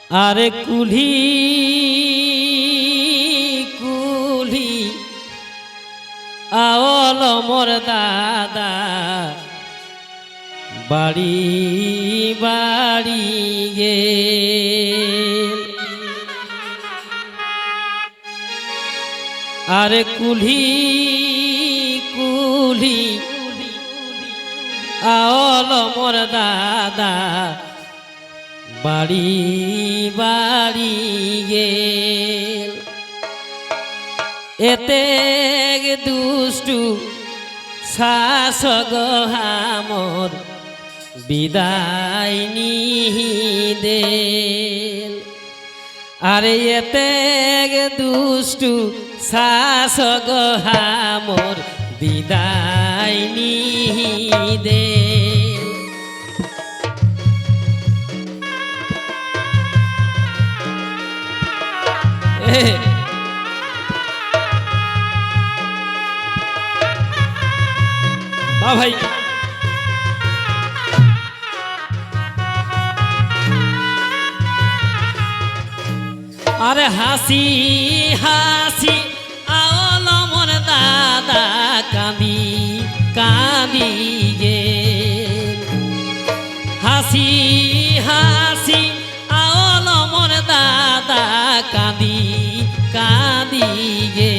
আরে কুলি কুলি আওল মোর দাদা বাড়ি বাড়ি গে আরে কুলি কুলি আওল মোর দাদা বাড়ি বাড়ি গেল এতে দুষ্টু শাসক হামর বিদায় নিদেল আরে এতে দুষ্টু শাসক হামর বিদায় নিদেল ভাই আরে হাসি হাসি আওল মোর দাদা কাঁদি কাঁদি গে হাসি হাসি আওল মোর দাদা কাঁদি কাঁদি গে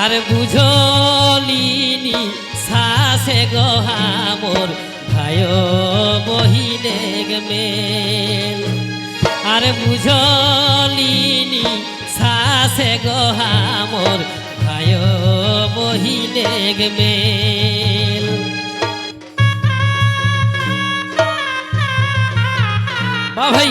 আর বুঝলিনি শাসে গহা মোর ভাই বহিনে মেল আর বুঝলিনি শাসে গহা মোর ভাই বহিনে মেল বা ভাই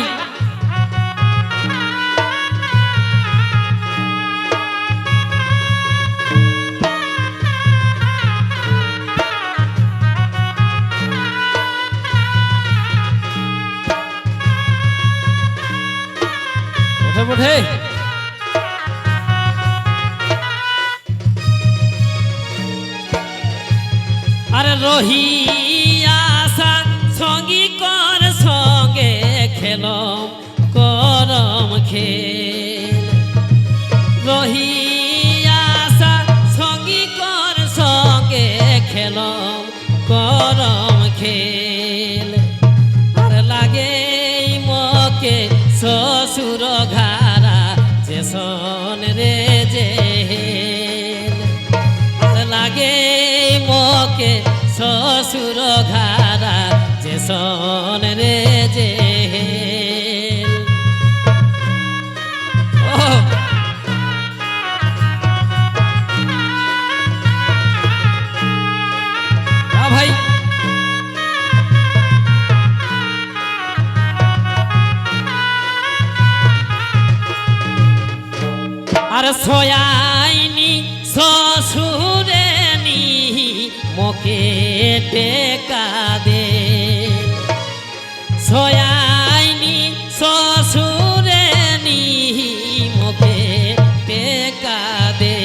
বটে আরে রহি আশা সঙ্গী কর সঙ্গে খেলম করম খেল রহি আশা সঙ্গী কর সঙ্গে খেলম করম খেল আর লাগে মকে শ্বশুর ঘারা যে সন রে যে লাগে মকে শ্বশুর ঘারা যে সন রে যে ভাই আর সয়াইনি শ্বশুরে নি মোকে টেকা দে সয়াইনি শ্বশুরে নি মোকে টেকা দে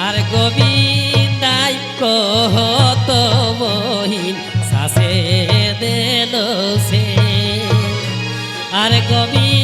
আর গোবিন্দাই কহত বহিন শাসে দেল সে আর গোবিন্দ